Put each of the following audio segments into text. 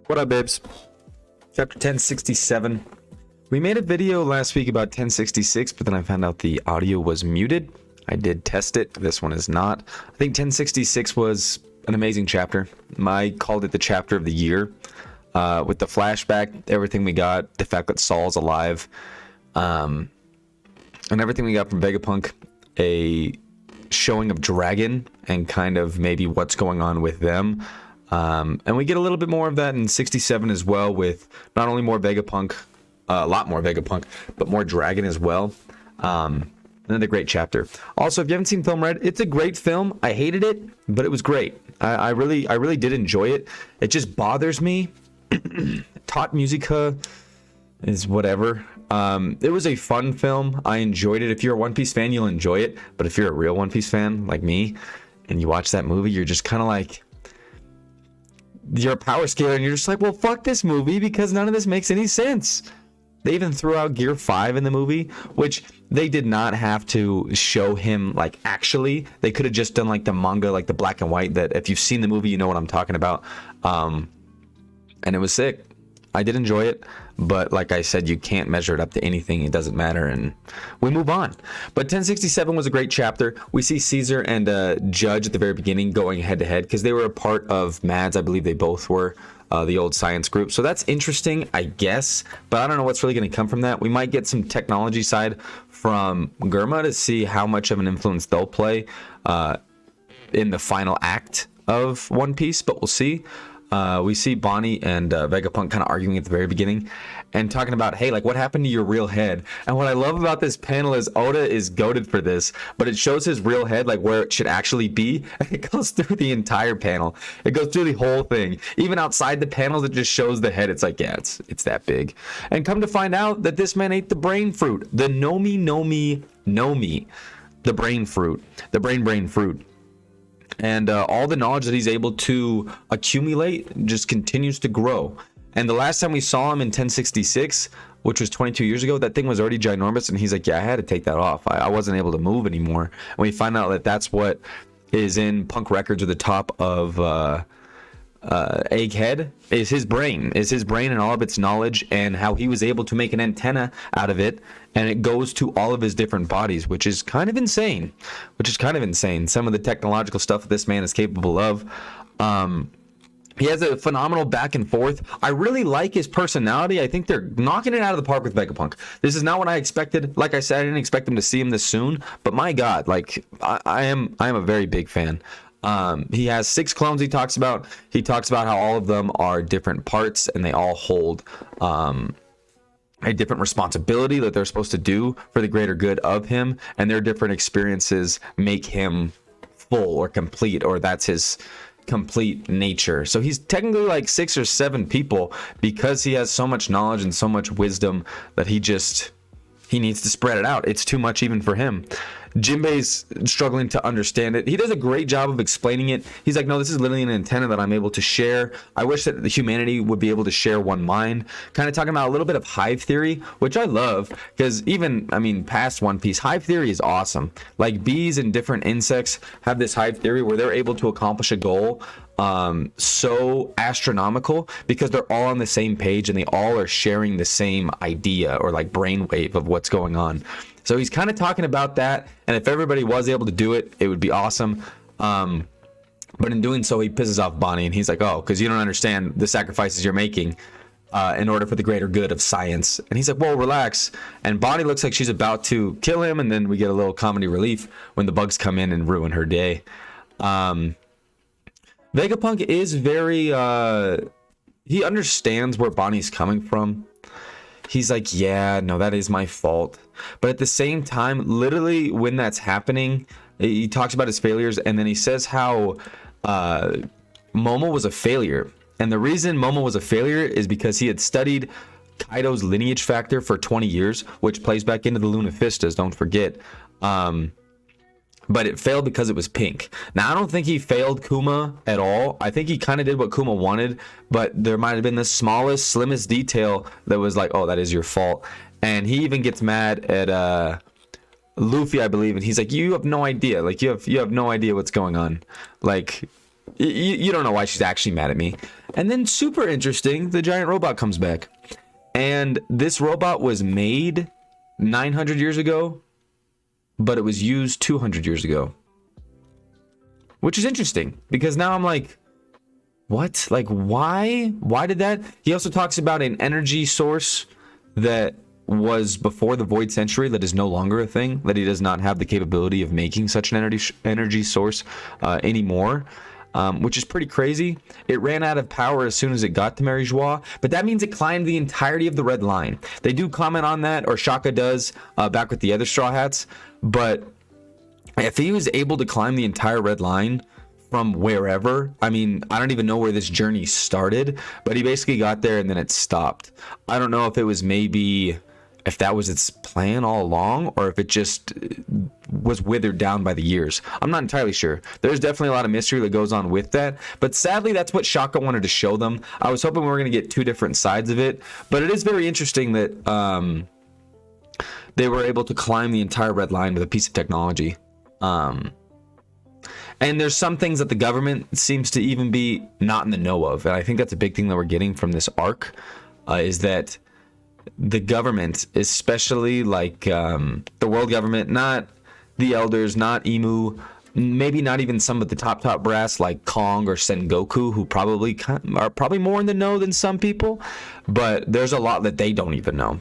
What up, babes? Chapter 1067. We made a video last week about 1066, but then I found out the audio was muted. I did test it. This one is not. I think 1066 was an amazing chapter. I called it the chapter of the year. With the flashback, everything we got, the fact that Saul's alive, and everything we got from Vegapunk, a showing of Dragon and kind of maybe what's going on with them. And we get a little bit more of that in 67 as well, with not only more Vegapunk, a lot more Vegapunk, but more Dragon as well. Another great chapter. Also, if you haven't seen Film Red, it's a great film. I hated it, but it was great. I really did enjoy it. It just bothers me. Tot Musica is whatever. It was a fun film. I enjoyed it. If you're a One Piece fan, you'll enjoy it. But if you're a real One Piece fan like me, and you watch that movie, you're just kind of like, you're a power scaler, and you're just like, well, fuck this movie, because none of this makes any sense. They even threw out Gear 5 in the movie, which they did not have to show him, like, actually. They could have just done, like, the manga, like, the black and white, that if you've seen the movie, you know what I'm talking about. And it was sick. I did enjoy it, but like I said, you can't measure it up to anything. It doesn't matter, and we move on. But 1067 was a great chapter. We see Caesar and Judge at the very beginning going head-to-head, because they were a part of Mads. I believe they both were. The old science group. So that's interesting, I guess, but I don't know what's really going to come from that. We might get some technology side from Germa to see how much of an influence they'll play in the final act of One Piece, but we'll see. We see Bonnie and Vegapunk kind of arguing at the very beginning and talking about, hey, like, what happened to your real head? And what I love about this panel is Oda is goated for this, but it shows his real head, like, where it should actually be. And it goes through the entire panel. It goes through the whole thing. Even outside the panels, it just shows the head. It's like, yeah, it's that big. And come to find out that this man ate the brain fruit. The Nomi, the brain fruit. The brain fruit. And all the knowledge that he's able to accumulate just continues to grow. And the last time we saw him in 1066, which was 22 years ago, that thing was already ginormous. And he's like, yeah, I had to take that off. I wasn't able to move anymore. And we find out that that's what is in Punk Records, or the top of Egghead, is his brain and all of its knowledge, and how he was able to make an antenna out of it, and it goes to all of his different bodies, which is kind of insane. Some of the technological stuff that this man is capable of. He has a phenomenal back and forth. I really like his personality. I think they're knocking it out of the park with Vegapunk. This is not what I expected. Like I said, I didn't expect him to see him this soon, but my God, like, I am a very big fan. He has 6 clones he talks about. He talks about how all of them are different parts, and they all hold a different responsibility that they're supposed to do for the greater good of him, and their different experiences make him full or complete, or that's his complete nature. So he's technically like 6 or 7 people, because he has so much knowledge and so much wisdom that he needs to spread it out. It's too much even for him. Jinbei's struggling to understand it. He does a great job of explaining it. He's like, no, this is literally an antenna that I'm able to share. I wish that the humanity would be able to share one mind. Kind of talking about a little bit of hive theory, which I love, because even, past One Piece, hive theory is awesome. Like, bees and different insects have this hive theory where they're able to accomplish a goal so astronomical, because they're all on the same page and they all are sharing the same idea, or like brainwave of what's going on. So he's kind of talking about that, and if everybody was able to do it, it would be awesome. But in doing so, he pisses off Bonnie, and he's like, oh, because you don't understand the sacrifices you're making in order for the greater good of science. And he's like, well, relax. And Bonnie looks like she's about to kill him, and then we get a little comedy relief when the bugs come in and ruin her day. Vegapunk is very, he understands where Bonnie's coming from. He's like, yeah, no, that is my fault. But at the same time, literally when that's happening, he talks about his failures, and then he says how Momo was a failure. And the reason Momo was a failure is because he had studied Kaido's lineage factor for 20 years, which plays back into the Lunafistas, don't forget. But it failed because it was pink. Now, I don't think he failed Kuma at all. I think he kind of did what Kuma wanted, but there might have been the smallest, slimmest detail that was like, oh, that is your fault. And he even gets mad at Luffy, I believe, and he's like, you have no idea. Like, you have no idea what's going on. Like, you don't know why she's actually mad at me. And then super interesting, the giant robot comes back. And this robot was made 900 years ago, but it was used 200 years ago. Which is interesting, because now I'm like, what? Like, why? Why did that? He also talks about an energy source that was before the Void Century that is no longer a thing, that he does not have the capability of making such an energy source anymore, which is pretty crazy. It ran out of power as soon as it got to Mary Joie, but that means it climbed the entirety of the Red Line. They do comment on that, or Shaka does, back with the other Straw Hats, but if he was able to climb the entire Red Line from wherever, I mean, I don't even know where this journey started, but he basically got there and then it stopped. I don't know if it was maybe, if that was its plan all along, or if it just was withered down by the years. I'm not entirely sure. There's definitely a lot of mystery that goes on with that, but sadly that's what Shaka wanted to show them. I was hoping we were going to get two different sides of it, but it is very interesting that they were able to climb the entire Red Line with a piece of technology. And there's some things that the government seems to even be not in the know of, and I think that's a big thing that we're getting from this arc, is that the government, especially like the world government, not the elders, not Emu, maybe not even some of the top brass like Kong or Sengoku, who are probably more in the know than some people, but there's a lot that they don't even know.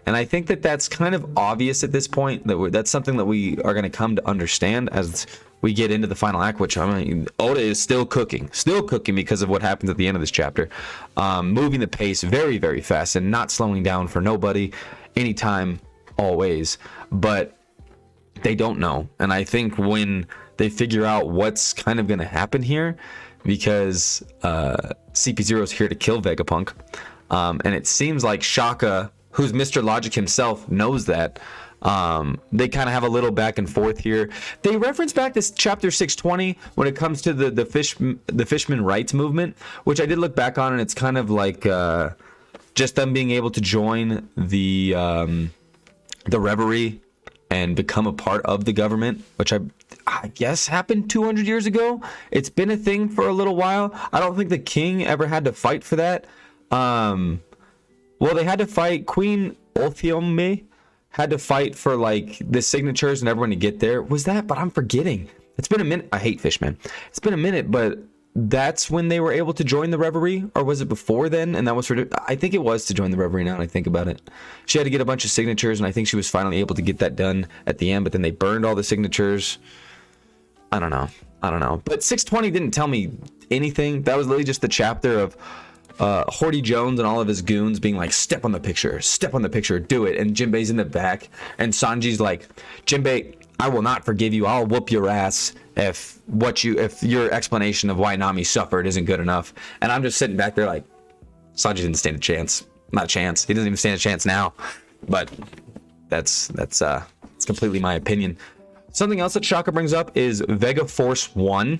And I think that that's kind of obvious at this point, that that's something that we are going to come to understand as we get into the final act, which, I mean, Oda is still cooking because of what happens at the end of this chapter, moving the pace very, very fast and not slowing down for nobody, anytime, always. But they don't know, and I think when they figure out what's kind of going to happen here, because CP0 is here to kill Vegapunk, and it seems like Shaka, who's Mr. Logic himself, knows that. They kind of have a little back and forth here. They reference back to chapter 620 when it comes to the Fishman rights movement, which I did look back on, and it's kind of like just them being able to join the Reverie and become a part of the government, which I guess happened 200 years ago. It's been a thing for a little while. I don't think the king ever had to fight for that. Well, they had to fight. Queen Othiome had to fight for like the signatures and everyone to get there. Was that? But I'm forgetting. It's been a minute. I hate Fishman. It's been a minute, but that's when they were able to join the Reverie, or was it before then? And that was for, I think it was to join the Reverie now that I think about it. She had to get a bunch of signatures, and I think she was finally able to get that done at the end, but then they burned all the signatures. I don't know. But 620 didn't tell me anything. That was literally just the chapter of Horty Jones and all of his goons being like, step on the picture, do it. And Jinbei's in the back, and Sanji's like, Jinbei, I will not forgive you. I'll whoop your ass if your explanation of why Nami suffered isn't good enough. And I'm just sitting back there like, Sanji didn't stand a chance. Not a chance. He doesn't even stand a chance now. But that's completely my opinion. Something else that Shaka brings up is Vega Force 1,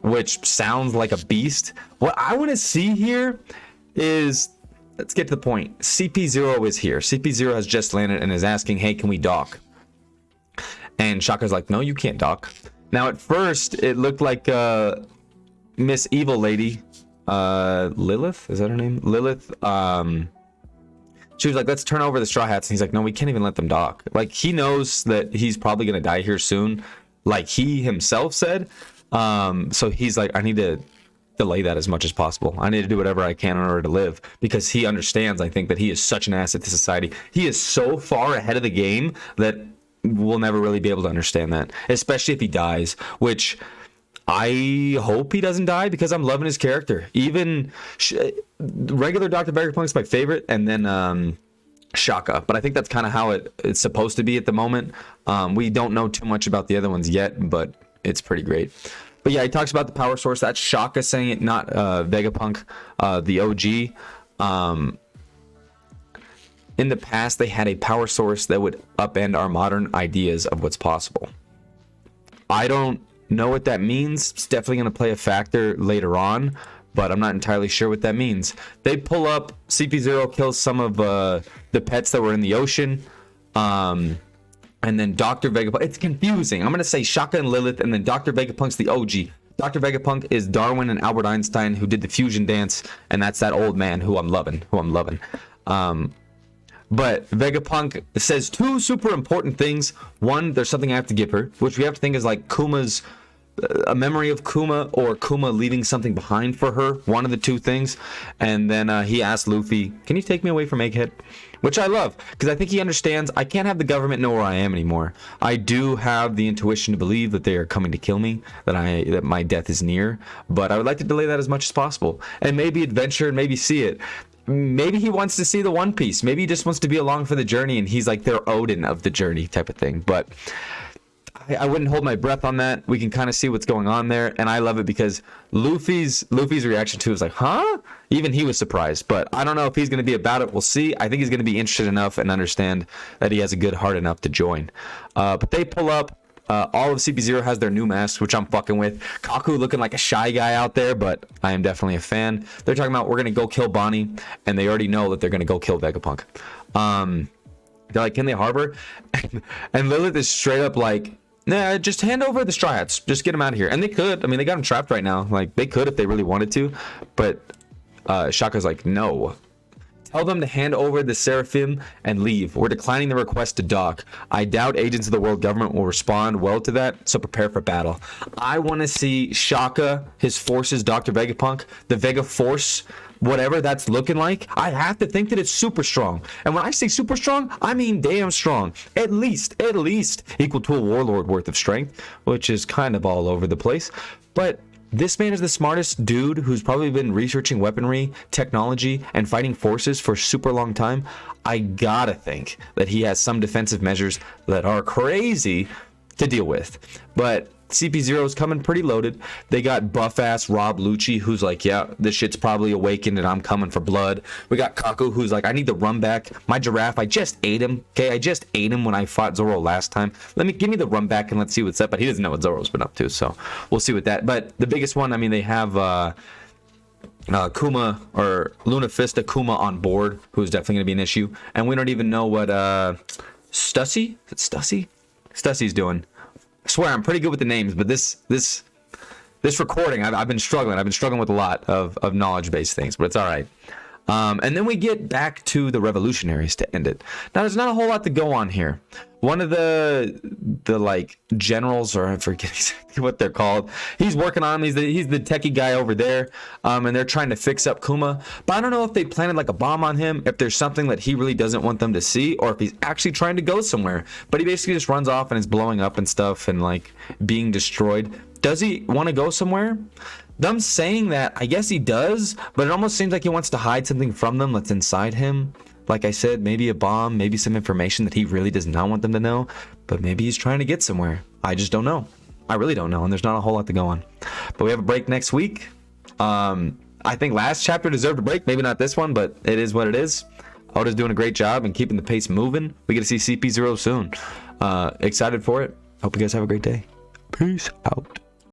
which sounds like a beast. What I want to see here is, let's get to the point. CP0 is here. CP0 has just landed and is asking, hey, can we dock? And Shaka's like, no, you can't dock. Now, at first, it looked like Miss Evil Lady, Lilith, is that her name? Lilith, she was like, let's turn over the Straw Hats. And he's like, no, we can't even let them dock. Like, he knows that he's probably going to die here soon, like he himself said. So he's like, I need to delay that as much as possible. I need to do whatever I can in order to live, because he understands, I think, that he is such an asset to society. He is so far ahead of the game that we'll never really be able to understand that, especially if he dies, which I hope he doesn't die, because I'm loving his character. Even regular Dr. Vegapunk's my favorite, and then Shaka, but I think that's kind of how it's supposed to be at the moment. We don't know too much about the other ones yet, but it's pretty great. But yeah, he talks about the power source. That's Shaka saying it, not Vegapunk, the OG. In the past, they had a power source that would upend our modern ideas of what's possible. I don't know what that means. It's definitely going to play a factor later on, but I'm not entirely sure what that means. They pull up, CP0 kills some of the pets that were in the ocean. And then Dr. Vegapunk, it's confusing. I'm going to say Shaka and Lilith, and then Dr. Vegapunk's the OG. Dr. Vegapunk is Darwin and Albert Einstein who did the fusion dance, and that's that old man who I'm loving. But Vegapunk says two super important things. One, there's something I have to give her, which we have to think is like Kuma's a memory of Kuma, or Kuma leaving something behind for her, one of the two things. And then he asked Luffy, can you take me away from Egghead? Which I love, because I think he understands I can't have the government know where I am anymore. I do have the intuition to believe that they are coming to kill me, that my death is near, but I would like to delay that as much as possible, and maybe adventure and maybe see it. Maybe he wants to see the One Piece, maybe he just wants to be along for the journey, and he's like their Odin of the journey type of thing. But I wouldn't hold my breath on that. We can kind of see what's going on there, and I love it because Luffy's reaction to it was like, huh? Even he was surprised, but I don't know if he's going to be about it. We'll see. I think he's going to be interested enough and understand that he has a good heart enough to join. But they pull up. All of CP0 has their new masks, which I'm fucking with. Kaku looking like a shy guy out there, but I am definitely a fan. They're talking about we're going to go kill Bonnie, and they already know that they're going to go kill Vegapunk. They're like, can they harbor? And Lilith is straight up like, nah, just hand over the Straw Hats. Just get them out of here. And they could. I mean, they got them trapped right now. Like, they could if they really wanted to. But Shaka's like, no. Tell them to hand over the Seraphim and leave. We're declining the request to dock. I doubt agents of the world government will respond well to that, so prepare for battle. I want to see Shaka, his forces, Dr. Vegapunk, the Vega Force, whatever that's looking like. I have to think that it's super strong. And when I say super strong, I mean damn strong. At least equal to a warlord worth of strength, which is kind of all over the place. But this man is the smartest dude who's probably been researching weaponry, technology, and fighting forces for a super long time. I gotta think that he has some defensive measures that are crazy to deal with. But CP0 is coming pretty loaded. They got buff-ass Rob Lucci, who's like, yeah, this shit's probably awakened and I'm coming for blood. We got Kaku, who's like, I need the run back. My giraffe, I just ate him. Okay, I just ate him when I fought Zoro last time. Give me the run back and let's see what's up. But he doesn't know what Zoro's been up to, so we'll see with that. But the biggest one, I mean, they have Kuma, or Luna Fista Kuma on board, who's definitely going to be an issue. And we don't even know what Stussy? Is it Stussy? Stussy's doing. I swear I'm pretty good with the names, but this recording, I've been struggling. I've been struggling with a lot of knowledge-based things, but it's all right. And then we get back to the revolutionaries to end it. Now, there's not a whole lot to go on here. One of the like generals, or I forget exactly what they're called, he's working on him. He's the techie guy over there, and they're trying to fix up Kuma. But I don't know if they planted like a bomb on him, if there's something that he really doesn't want them to see, or if he's actually trying to go somewhere. But he basically just runs off and is blowing up and stuff and like being destroyed. Does he want to go somewhere? Them saying that, I guess he does, but it almost seems like he wants to hide something from them that's inside him. Like I said, maybe a bomb, maybe some information that he really does not want them to know, but maybe he's trying to get somewhere. I just don't know. I really don't know, and there's not a whole lot to go on. But we have a break next week. I think last chapter deserved a break, maybe not this one, but it is what it is. Oda's doing a great job and keeping the pace moving. We get to see CP0 soon. Excited for it. Hope you guys have a great day. Peace out.